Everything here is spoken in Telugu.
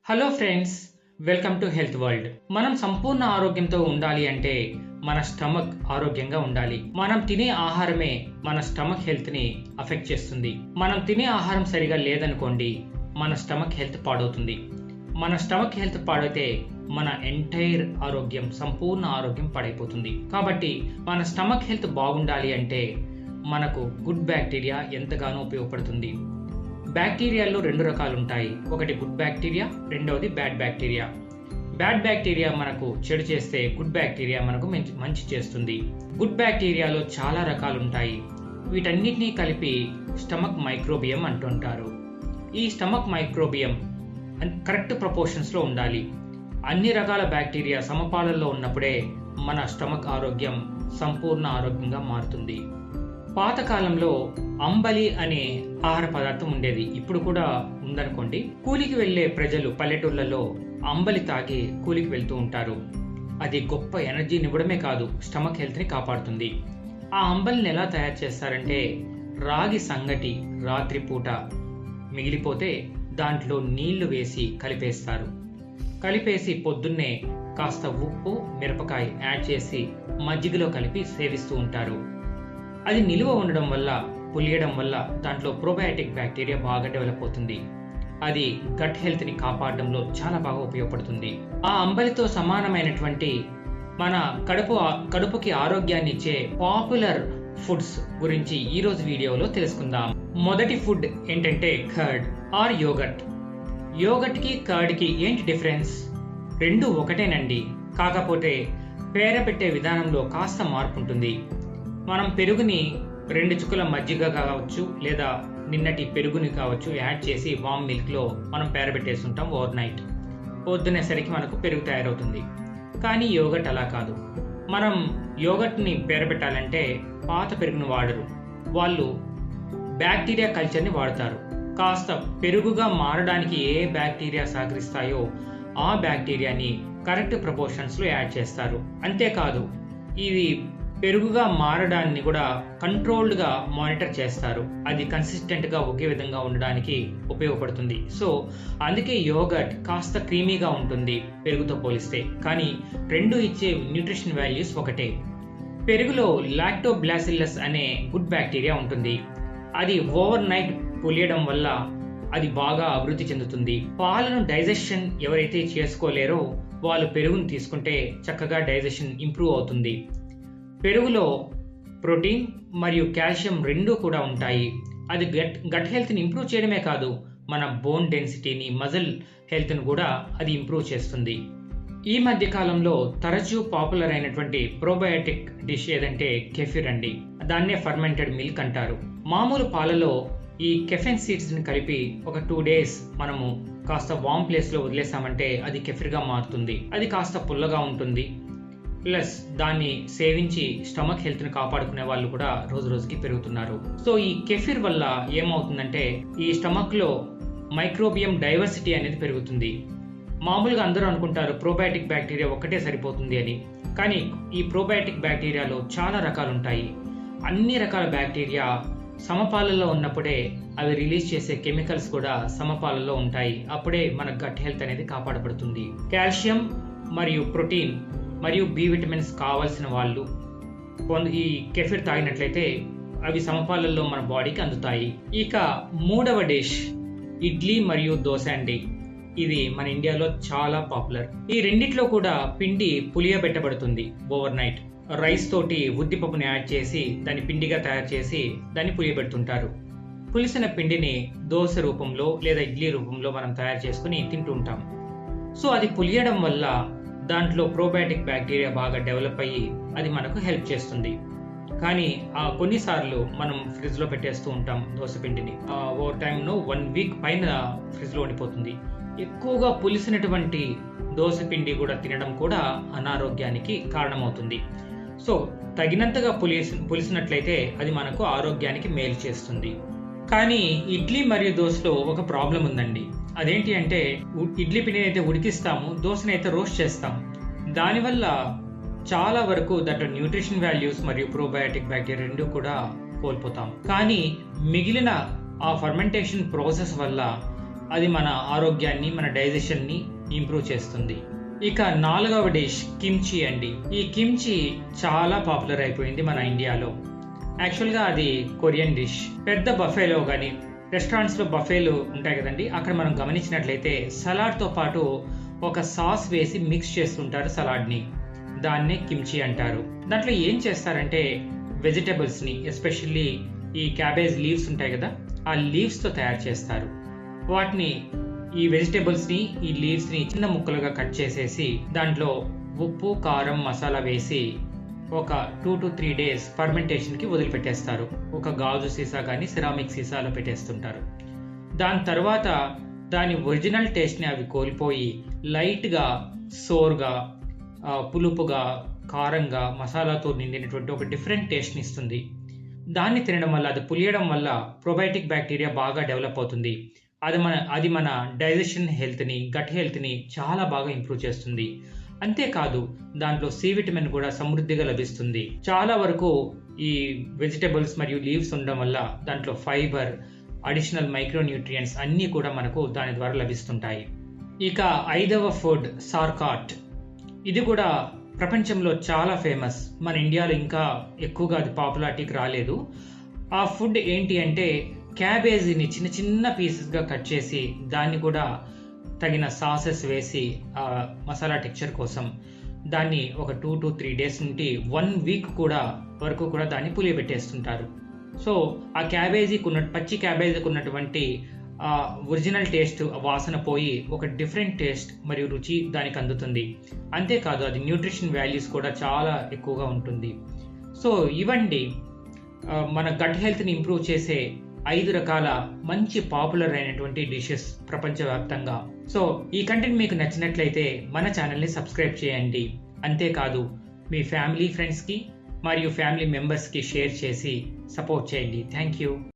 Hello friends, welcome to health world. మనం సంపూర్ణ ఆరోగ్యంతో ఉండాలి అంటే మన స్టమక్ ఆరోగ్యంగా ఉండాలి. మనం తినే ఆహారమే మన స్టమక్ హెల్త్ ని అఫెక్ట్ చేస్తుంది. మనం తినే ఆహారం సరిగా లేదనుకోండి, మన స్టమక్ హెల్త్ పాడవుతుంది. మన స్టమక్ హెల్త్ పాడైతే మన ఎంటైర్ ఆరోగ్యం, సంపూర్ణ ఆరోగ్యం పాడైపోతుంది. కాబట్టి మన స్టమక్ హెల్త్ బాగుండాలి అంటే మనకు గుడ్ బ్యాక్టీరియా ఎంతగానో ఉపయోగపడుతుంది. బ్యాక్టీరియాల్లో రెండు రకాలు ఉంటాయి. ఒకటి గుడ్ బ్యాక్టీరియా, రెండవది బ్యాడ్ బ్యాక్టీరియా. బ్యాడ్ బ్యాక్టీరియా మనకు చెడు చేస్తే గుడ్ బ్యాక్టీరియా మనకు మంచి చేస్తుంది. గుడ్ బ్యాక్టీరియాలో చాలా రకాలు ఉంటాయి. వీటన్నిటినీ కలిపి స్టమక్ మైక్రోబియం అంటుంటారు. ఈ స్టమక్ మైక్రోబియం కరెక్ట్ ప్రపోర్షన్స్లో ఉండాలి. అన్ని రకాల బ్యాక్టీరియా సమపాలనలో ఉన్నప్పుడే మన స్టమక్ ఆరోగ్యం సంపూర్ణ ఆరోగ్యంగా మారుతుంది. పాతకాలంలో అంబలి అనే ఆహార పదార్థం ఉండేది, ఇప్పుడు కూడా ఉందనుకోండి. కూలికి వెళ్లే ప్రజలు పల్లెటూళ్లలో అంబలి తాగి కూలికి వెళ్తూ ఉంటారు. అది గొప్ప ఎనర్జీని ఇవ్వడమే కాదు, స్టమక్ హెల్త్ ని కాపాడుతుంది. ఆ అంబలిని ఎలా తయారు చేస్తారంటే, రాగి సంగటి రాత్రిపూట మిగిలిపోతే దాంట్లో నీళ్లు వేసి కలిపేసి పొద్దున్నే కాస్త ఉప్పు, మిరపకాయ యాడ్ చేసి మజ్జిగలో కలిపి సేవిస్తూ ఉంటారు. అది నిలువ ఉండడం వల్ల, పులియడం వల్ల దాంట్లో ప్రోబయాటిక్ బ్యాక్టీరియా బాగా డెవలప్ అవుతుంది. అది గట్ హెల్త్ ని కాపాడడంలో చాలా బాగా ఉపయోగపడుతుంది. ఆ అంబలితో సమానమైనటువంటి మన కడుపుకి ఆరోగ్యాన్ని ఇచ్చే పాపులర్ ఫుడ్స్ గురించి ఈ రోజు వీడియోలో తెలుసుకుందాం. మొదటి ఫుడ్ ఏంటంటే కర్డ్ ఆర్ యోగర్ట్. యోగర్ట్ కి కర్డ్ కి ఏంటి డిఫరెన్స్? రెండు ఒకటేనండి, కాకపోతే పేర పెట్టే విధానంలో కాస్త మార్పు ఉంటుంది. మనం పెరుగుని 2 చుక్కల మజ్జిగ కావచ్చు, లేదా నిన్నటి పెరుగుని కావచ్చు యాడ్ చేసి వామ్ మిల్క్ లో మనం పేరబెట్టేస్తుంటాం ఓవర్ నైట్. పొద్దునేసరికి మనకు పెరుగు తయారవుతుంది. కానీ యోగర్ట్ అలా కాదు. మనం యోగర్ట్ ని పేరబెట్టాలంటే పాత పెరుగును వాడరు, వాళ్ళు బ్యాక్టీరియా కల్చర్ ని వాడతారు. కాస్త పెరుగుగా మారడానికి ఏ బ్యాక్టీరియా సహకరిస్తాయో ఆ బ్యాక్టీరియాని కరెక్ట్ ప్రపోర్షన్స్ లో యాడ్ చేస్తారు. అంతేకాదు, ఇది పెరుగుగా మారడాన్ని కూడా కంట్రోల్డ్ గా మానిటర్ చేస్తారు. అది కన్సిస్టెంట్ గా ఒకే విధంగా ఉండడానికి ఉపయోగపడుతుంది. సో అందుకే యోగర్ట్ కాస్త క్రీమీగా ఉంటుంది పెరుగుతో పోలిస్తే. కానీ రెండు ఇచ్చే న్యూట్రిషన్ వాల్యూస్ ఒకటే. పెరుగులో లాక్టోబ్లాసిల్లస్ అనే గుడ్ బ్యాక్టీరియా ఉంటుంది. అది ఓవర్ నైట్ పులియడం వల్ల అది బాగా అభివృద్ధి చెందుతుంది. పాలను డైజెషన్ ఎవరైతే చేసుకోలేరో వాళ్ళు పెరుగును తీసుకుంటే చక్కగా డైజెషన్ ఇంప్రూవ్ అవుతుంది. పెరుగులో ప్రోటీన్ మరియు కాల్షియం రెండూ కూడా ఉంటాయి. అది గట్ హెల్త్ని ఇంప్రూవ్ చేయడమే కాదు, మన బోన్ డెన్సిటీని, మజిల్ హెల్త్ని కూడా అది ఇంప్రూవ్ చేస్తుంది. ఈ మధ్య కాలంలో తరచూ పాపులర్ అయినటువంటి ప్రోబయాటిక్ డిష్ ఏదంటే కెఫిర్ అండి. దాన్నే ఫర్మెంటెడ్ మిల్క్ అంటారు. మామూలు పాలలో ఈ కెఫెన్ సీడ్స్ ని కలిపి ఒక 2 days మనము కాస్త వామ్ ప్లేస్ లో వదిలేసామంటే అది కెఫిర్ గా మారుతుంది. అది కాస్త పుల్లగా ఉంటుంది. ప్లస్ దాన్ని సేవించి స్టమక్ హెల్త్ ని కాపాడుకునే వాళ్ళు కూడా రోజు రోజుకి పెరుగుతున్నారు. సో ఈ కెఫిర్ వల్ల ఏమవుతుందంటే ఈ స్టమక్ లో మైక్రోబియం డైవర్సిటీ అనేది పెరుగుతుంది. మామూలుగా అందరూ అనుకుంటారు ప్రోబయాటిక్ బ్యాక్టీరియా ఒక్కటే సరిపోతుంది అని. కానీ ఈ ప్రోబయాటిక్ బ్యాక్టీరియాలో చాలా రకాలు ఉంటాయి. అన్ని రకాల బ్యాక్టీరియా సమపాలలో ఉన్నప్పుడే అవి రిలీజ్ చేసే కెమికల్స్ కూడా సమపాలలో ఉంటాయి. అప్పుడే మన గట్ హెల్త్ అనేది కాపాడబడుతుంది. కాల్షియం మరియు ప్రోటీన్ మరియు బి విటమిన్స్ కావాల్సిన వాళ్ళు ఈ కెఫిర్ తాగినట్లయితే అవి సమపాలల్లో మన బాడీకి అందుతాయి. ఇక మూడవ డిష్ ఇడ్లీ మరియు దోశ అండి. ఇది మన ఇండియాలో చాలా పాపులర్. ఈ రెండిట్లో కూడా పిండి పులియబెట్టబడుతుంది ఓవర్ నైట్. రైస్ తోటి ఉద్దిపప్పుని యాడ్ చేసి దాన్ని పిండిగా తయారు చేసి దాన్ని పులియబెడుతుంటారు. పులిసిన పిండిని దోశ రూపంలో లేదా ఇడ్లీ రూపంలో మనం తయారు చేసుకుని తింటూ ఉంటాం. సో అది పులియడం వల్ల దాంట్లో ప్రోబయాటిక్ బ్యాక్టీరియా బాగా డెవలప్ అయ్యి అది మనకు హెల్ప్ చేస్తుంది. కానీ కొన్నిసార్లు మనం ఫ్రిడ్జ్ లో పెట్టేస్తూ ఉంటాం దోశ పిండిని. ఓవర్ టైంలో 1 week పైన ఫ్రిడ్జ్ లో ఉండిపోతుంది. ఎక్కువగా పులిసినటువంటి దోశ పిండి కూడా తినడం కూడా అనారోగ్యానికి కారణమవుతుంది. సో తగినంతగా పులిసినట్లయితే అది మనకు ఆరోగ్యానికి మేలు చేస్తుంది. కానీ ఇడ్లీ మరియు దోశలో ఒక ప్రాబ్లం ఉందండి. అదేంటి అంటే ఇడ్లీ పిండిని అయితే ఉడికిస్తాము, దోశని అయితే రోస్ట్ చేస్తాం. దానివల్ల చాలా వరకు దాంట్లో న్యూట్రిషన్ వాల్యూస్ మరియు ప్రోబయాటిక్ బ్యాక్టీరియా రెండు కూడా కోల్పోతాం. కానీ మిగిలిన ఆ ఫర్మెంటేషన్ ప్రాసెస్ వల్ల అది మన ఆరోగ్యాన్ని, మన డైజెషన్ని ఇంప్రూవ్ చేస్తుంది. ఇక 4వ డిష్ కిమ్చి అండి. ఈ కిమ్చి చాలా పాపులర్ అయిపోయింది మన ఇండియాలో. యాక్చువల్గా అది కొరియన్ డిష్. పెద్ద బఫేలో కానీ రెస్టారెంట్స్లో బఫేలు ఉంటాయి కదండి, అక్కడ మనం గమనించినట్లయితే సలాడ్తో పాటు ఒక సాస్ వేసి మిక్స్ చేస్తుంటారు సలాడ్ని. దాన్నే కిమ్చి అంటారు. దాంట్లో ఏం చేస్తారంటే వెజిటబుల్స్ని, ఎస్పెషల్లీ ఈ క్యాబేజ్ లీవ్స్ ఉంటాయి కదా, ఆ లీవ్స్తో తయారు చేస్తారు. వాటిని, ఈ వెజిటబుల్స్ని, ఈ లీవ్స్ని చిన్న ముక్కలుగా కట్ చేసేసి దాంట్లో ఉప్పు, కారం, మసాలా వేసి ఒక 2 to 3 days ఫర్మెంటేషన్కి వదిలిపెట్టేస్తారు. ఒక గాజు సీసా కానీ సిరామిక్ సీసాలో పెట్టేస్తుంటారు. దాని తర్వాత దాని ఒరిజినల్ టేస్ట్ని అవి కోల్పోయి లైట్గా సోర్గా, పులుపుగా, కారంగా, మసాలాతో నిండినటువంటి ఒక డిఫరెంట్ టేస్ట్ని ఇస్తుంది. దాన్ని తినడం వల్ల, అది పులియడం వల్ల ప్రోబయోటిక్ బ్యాక్టీరియా బాగా డెవలప్ అవుతుంది. అది మన డైజెషన్ హెల్త్ని, గట్ హెల్త్ని చాలా బాగా ఇంప్రూవ్ చేస్తుంది. అంతేకాదు దాంట్లో సి విటమిన్ కూడా సమృద్ధిగా లభిస్తుంది. చాలా వరకు ఈ వెజిటబుల్స్ మరియు లీవ్స్ ఉండడం వల్ల దాంట్లో ఫైబర్, అడిషనల్ మైక్రోన్యూట్రియంట్స్ అన్నీ కూడా మనకు దాని ద్వారా లభిస్తుంటాయి. ఇక 5వ ఫుడ్ సార్కాట్. ఇది కూడా ప్రపంచంలో చాలా ఫేమస్. మన ఇండియాలో ఇంకా ఎక్కువగా అది పాపులారిటీకి రాలేదు. ఆ ఫుడ్ ఏంటి అంటే క్యాబేజీని చిన్న చిన్న పీసెస్గా కట్ చేసి దాన్ని కూడా తగిన సాసెస్ వేసి మసాలా టెక్చర్ కోసం దాన్ని ఒక 2 to 3 days నుండి 1 week వరకు కూడా దాన్ని పులియబెట్టేస్తుంటారు. సో ఆ పచ్చి క్యాబేజీకి ఉన్నటువంటి ఒరిజినల్ టేస్ట్, వాసన పోయి ఒక డిఫరెంట్ టేస్ట్ మరియు రుచి దానికి అందుతుంది. అంతేకాదు అది న్యూట్రిషన్ వాల్యూస్ కూడా చాలా ఎక్కువగా ఉంటుంది. సో ఇవండి మన గట్ హెల్త్ని ఇంప్రూవ్ చేసే 5 రకాల మంచి పాపులర్ అయినటువంటి డిషెస్ ప్రపంచవ్యాప్తంగా. సో ఈ కంటెంట్ మీకు నచ్చినట్లయితే మన ఛానల్ని సబ్స్క్రైబ్ చేయండి. అంతేకాదు మీ ఫ్యామిలీ, ఫ్రెండ్స్కి మరియు ఫ్యామిలీ మెంబర్స్కి షేర్ చేసి సపోర్ట్ చేయండి. Thank you.